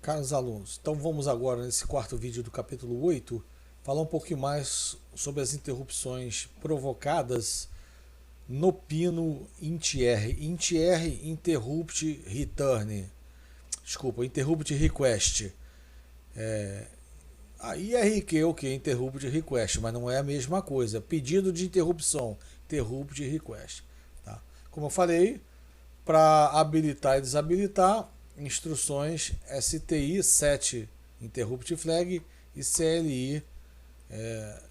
Caros alunos, então vamos agora nesse quarto vídeo do capítulo 8 falar um pouquinho mais sobre as interrupções provocadas no pino INTR. INTR, Interrupt Return. Desculpa, Interrupt Request. A IRQ é o que? Interrupt Request, mas não é a mesma coisa. Pedido de interrupção, Interrupt Request. Tá? Como eu falei, para habilitar e desabilitar, instruções STI, Set Interrupt Flag, e CLI,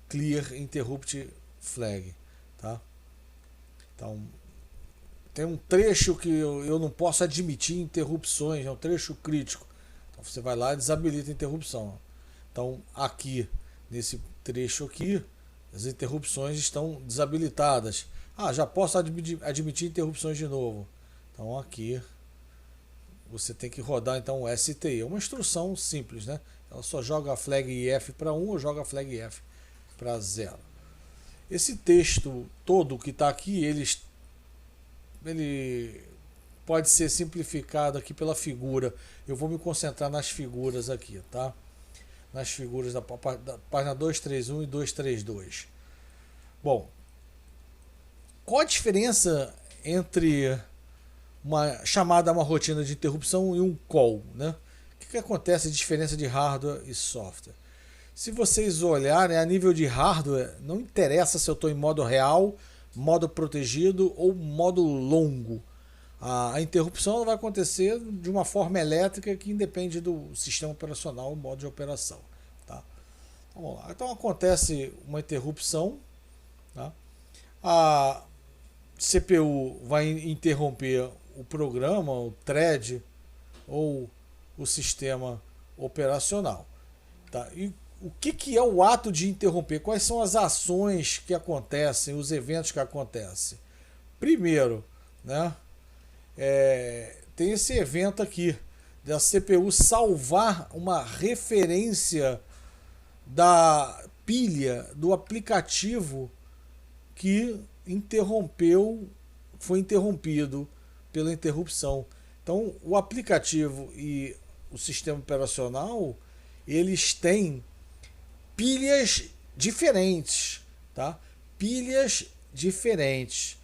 Clear Interrupt Flag. Tá? Então, tem um trecho que eu não posso admitir interrupções, é um trecho crítico. Então você vai lá e desabilita a interrupção. Então, aqui, nesse trecho aqui, as interrupções estão desabilitadas. Já posso admitir interrupções de novo. Então, aqui, você tem que rodar então o STI. É uma instrução simples, né? Ela só joga a flag IF para 1 ou joga a flag IF para 0. Esse texto todo que está aqui, ele pode ser simplificado aqui pela figura. Eu vou me concentrar nas figuras aqui, tá? Nas figuras da página 231 e 232. Bom, qual a diferença entre uma chamada a uma rotina de interrupção e um call, né? O que acontece, a diferença de hardware e software? Se vocês olharem a nível de hardware, não interessa se eu estou em modo real, modo protegido ou modo longo. A interrupção vai acontecer de uma forma elétrica que independe do sistema operacional, o modo de operação. Tá? Vamos lá. Então acontece uma interrupção. Tá? A CPU vai interromper o programa, o thread ou o sistema operacional. Tá? E o que é o ato de interromper? Quais são as ações que acontecem, os eventos que acontecem? Primeiro, né, tem esse evento aqui, da CPU salvar uma referência da pilha do aplicativo que foi interrompido pela interrupção. Então, o aplicativo e o sistema operacional, eles têm pilhas diferentes, tá? Pilhas diferentes.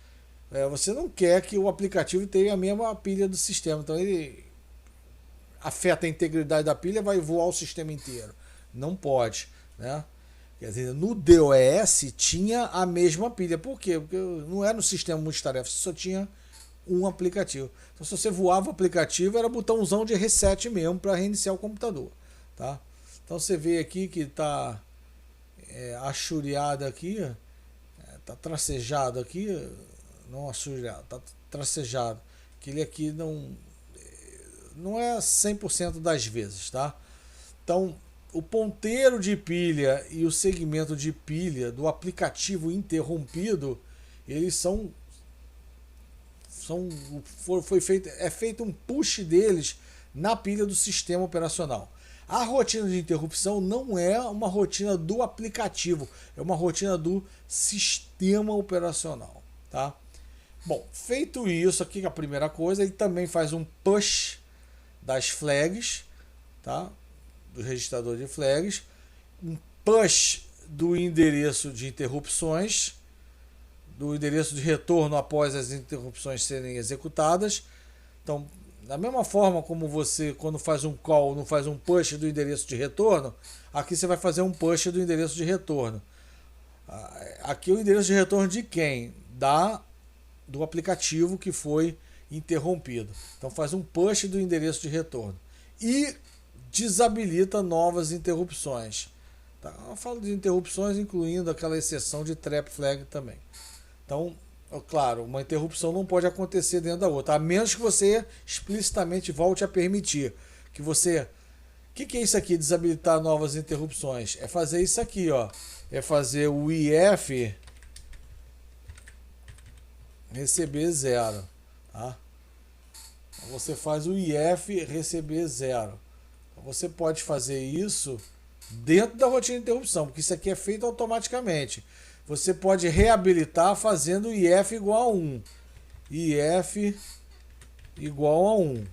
Você não quer que o aplicativo tenha a mesma pilha do sistema, então ele afeta a integridade da pilha, vai voar o sistema inteiro. Não pode, né? Quer dizer, no DOS tinha a mesma pilha. Por quê? Porque não era no sistema multitarefa, só tinha um aplicativo. Então, se você voava o aplicativo, era botãozão de reset mesmo para reiniciar o computador. Tá? Então, você vê aqui que está achuriado aqui, está tracejado aqui, não achuriado, está tracejado. Que ele aqui não é 100% das vezes. Tá? Então, o ponteiro de pilha e o segmento de pilha do aplicativo interrompido, eles é feito um push deles na pilha do sistema operacional. A rotina de interrupção não é uma rotina do aplicativo, é uma rotina do sistema operacional. Tá? Bom, feito isso aqui, a primeira coisa, ele também faz um push das flags, tá? Do registrador de flags, um push do endereço de interrupções, do endereço de retorno após as interrupções serem executadas. Então, da mesma forma como você, quando faz um call, não faz um push do endereço de retorno, aqui você vai fazer um push do endereço de retorno. Aqui é o endereço de retorno de quem? Do aplicativo que foi interrompido. Então faz um push do endereço de retorno. E desabilita novas interrupções. Tá? Eu falo de interrupções incluindo aquela exceção de trap flag também. Então, claro, uma interrupção não pode acontecer dentro da outra, a menos que você explicitamente volte a permitir que você... O que é isso aqui, desabilitar novas interrupções? É fazer isso aqui, ó. É fazer o IF receber 0. Tá? Você faz o IF receber 0. Você pode fazer isso dentro da rotina de interrupção, porque isso aqui é feito automaticamente. Você pode reabilitar fazendo IF igual a 1. IF igual a 1.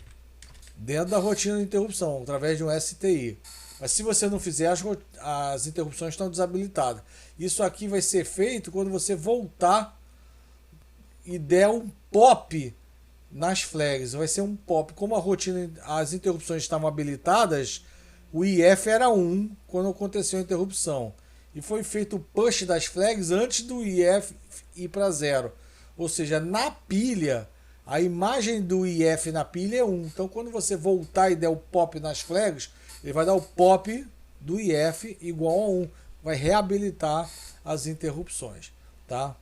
dentro da rotina de interrupção, através de um STI. Mas se você não fizer, as interrupções estão desabilitadas. Isso aqui vai ser feito quando você voltar e der um pop nas flags. Vai ser um pop. Como a rotina, as interrupções estavam habilitadas, o IF era 1 quando aconteceu a interrupção. E foi feito o push das flags antes do IF ir para 0. Ou seja, na pilha, a imagem do IF na pilha é 1. Então, quando você voltar e der o pop nas flags, ele vai dar o pop do IF igual a 1. Vai reabilitar as interrupções, tá?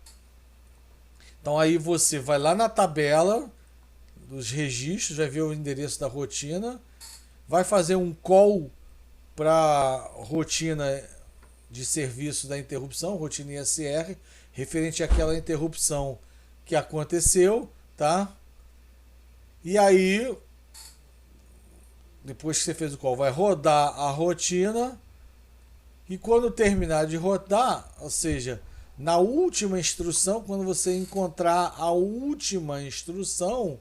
Então, aí você vai lá na tabela dos registros, vai ver o endereço da rotina, vai fazer um call para a rotina de serviço da interrupção, rotina ISR, referente àquela interrupção que aconteceu, tá? E aí, depois que você fez o call, vai rodar a rotina e quando terminar de rodar, ou seja, na última instrução, quando você encontrar a última instrução,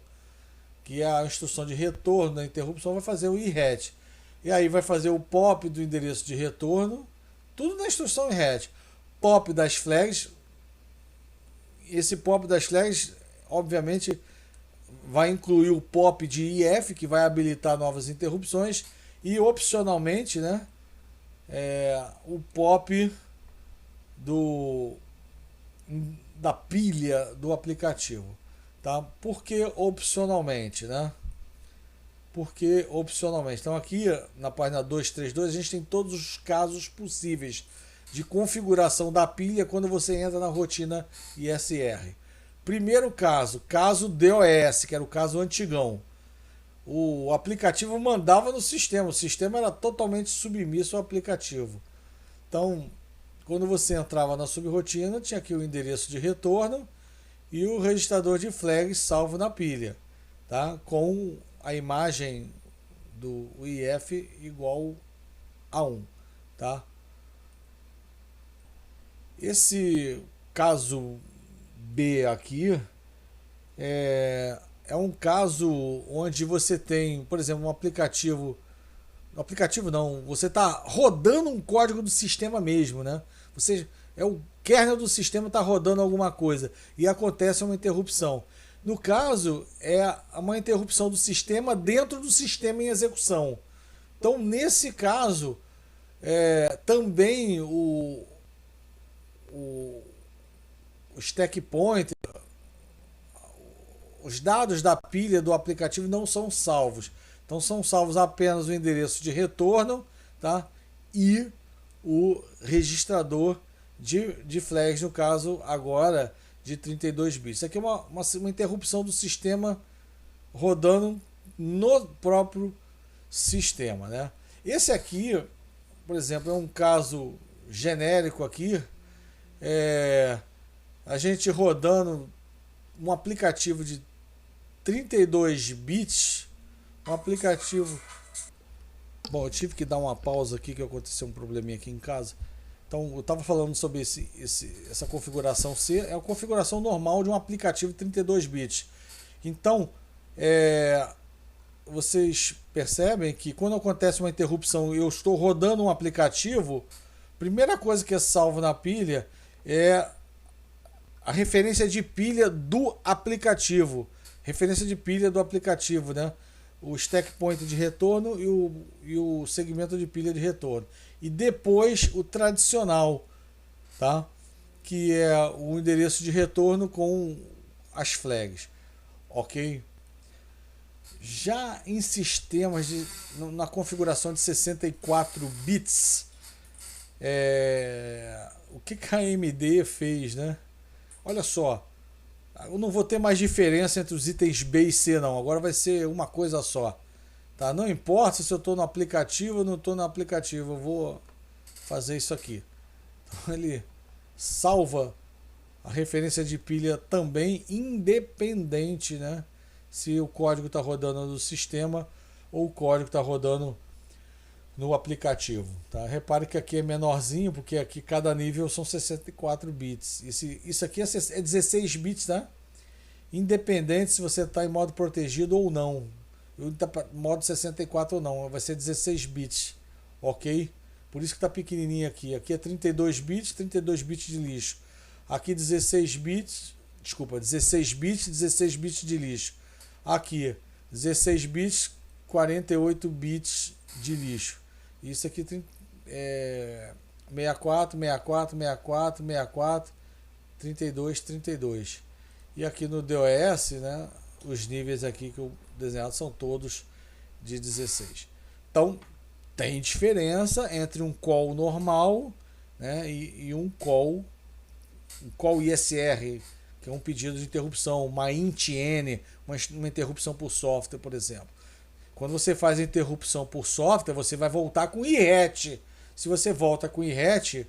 que é a instrução de retorno da interrupção, vai fazer o IRET. E aí vai fazer o pop do endereço de retorno, tudo na instrução IRET. Pop das flags. Esse pop das flags, obviamente, vai incluir o pop de IF, que vai habilitar novas interrupções, e opcionalmente, né, o pop da pilha do aplicativo. Tá? Por que opcionalmente, né? Porque opcionalmente. Então aqui na página 232 a gente tem todos os casos possíveis de configuração da pilha quando você entra na rotina ISR. Primeiro caso DOS, que era o caso antigão. O aplicativo mandava no sistema, o sistema era totalmente submisso ao aplicativo. Então, quando você entrava na subrotina, tinha aqui o endereço de retorno e o registrador de flags salvo na pilha, tá? Com a imagem do IF igual a 1, tá? Esse caso B aqui é um caso onde você tem, por exemplo, um aplicativo não, você está rodando um código do sistema mesmo, né? O kernel do sistema está rodando alguma coisa e acontece uma interrupção. No caso, é uma interrupção do sistema dentro do sistema em execução. Então, nesse caso, também o stack pointer, os dados da pilha do aplicativo não são salvos. Então são salvos apenas o endereço de retorno, tá? E o registrador de flags, no caso agora de 32 bits. Isso aqui é uma interrupção do sistema rodando no próprio sistema, né? Esse aqui, por exemplo, é um caso genérico aqui. A gente rodando um aplicativo de 32 bits, um aplicativo... Bom, eu tive que dar uma pausa aqui que aconteceu um probleminha aqui em casa. Então, eu estava falando sobre essa configuração C, é a configuração normal de um aplicativo de 32 bits. Então, vocês percebem que quando acontece uma interrupção e eu estou rodando um aplicativo, a primeira coisa que é salvo na pilha é a referência de pilha do aplicativo. Referência de pilha do aplicativo, né? O stack pointer de retorno e o segmento de pilha de retorno. E depois o tradicional, tá? Que é o endereço de retorno com as flags. Ok? Já em sistemas na configuração de 64 bits, o que a AMD fez, né? Olha só, eu não vou ter mais diferença entre os itens B e C, não. Agora vai ser uma coisa só. Tá? Não importa se eu estou no aplicativo ou não estou no aplicativo, eu vou fazer isso aqui. Então, ele salva a referência de pilha também, independente, né? Se o código está rodando no sistema ou o código está rodando no aplicativo. Tá? Repare que aqui é menorzinho, porque aqui cada nível são 64 bits. Isso aqui é 16 bits, né? Independente se você está em modo protegido ou não. modo 64 ou não, vai ser 16 bits, ok? Por isso que está pequenininho aqui. Aqui é 32 bits de lixo. Aqui 16 bits, desculpa, 16 bits, 16 bits de lixo. Aqui 16 bits, 48 bits de lixo. Isso aqui é 64, 64, 64, 64, 32, 32. E aqui no DOS, né, os níveis aqui que eu desenhado são todos de 16. Então, tem diferença entre um call normal, né, e um call ISR, que é um pedido de interrupção, uma int-n, uma interrupção por software, por exemplo. Quando você faz a interrupção por software, você vai voltar com IRET. Se você volta com IRET,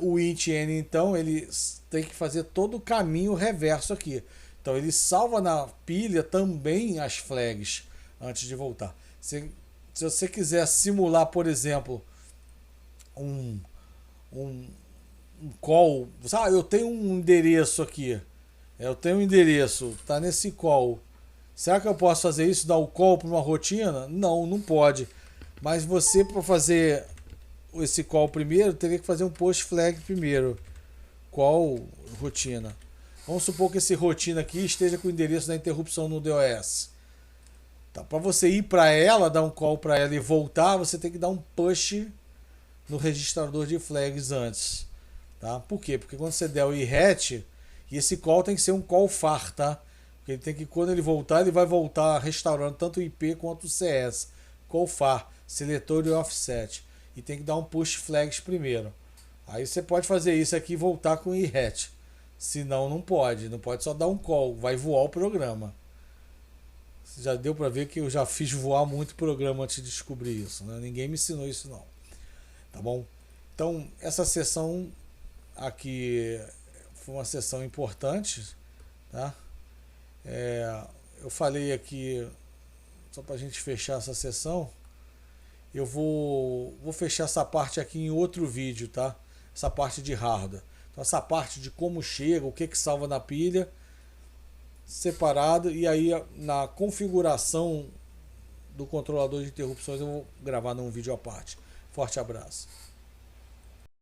o int-n, então, ele tem que fazer todo o caminho reverso aqui. Então, ele salva na pilha também as flags antes de voltar. Se você quiser simular, por exemplo, um call, eu tenho um endereço aqui, eu tenho um endereço, está nesse call. Será que eu posso fazer isso, dar o call para uma rotina? Não, não pode. Mas você, para fazer esse call primeiro, teria que fazer um post flag primeiro. Call rotina. Vamos supor que esse rotina aqui esteja com o endereço da interrupção no DOS. Tá, para você ir para ela, dar um call para ela e voltar, você tem que dar um push no registrador de flags antes. Tá? Por quê? Porque quando você der o IRET, e esse call tem que ser um call far, tá? Porque ele tem que, quando ele voltar, ele vai voltar restaurando tanto o IP quanto o CS. Call far, seletor e offset. E tem que dar um push flags primeiro. Aí você pode fazer isso aqui e voltar com o IRET. Senão não pode. Não pode só dar um call. Vai voar o programa. Já deu para ver que eu já fiz voar muito programa antes de descobrir isso. Né? Ninguém me ensinou isso não. Tá bom? Então, essa sessão aqui foi uma sessão importante. Tá? Eu falei aqui, só para a gente fechar essa sessão, eu vou fechar essa parte aqui em outro vídeo, tá? Essa parte de hardware. Então, essa parte de como chega, o que salva na pilha, separado, e aí na configuração do controlador de interrupções eu vou gravar num vídeo à parte. Forte abraço.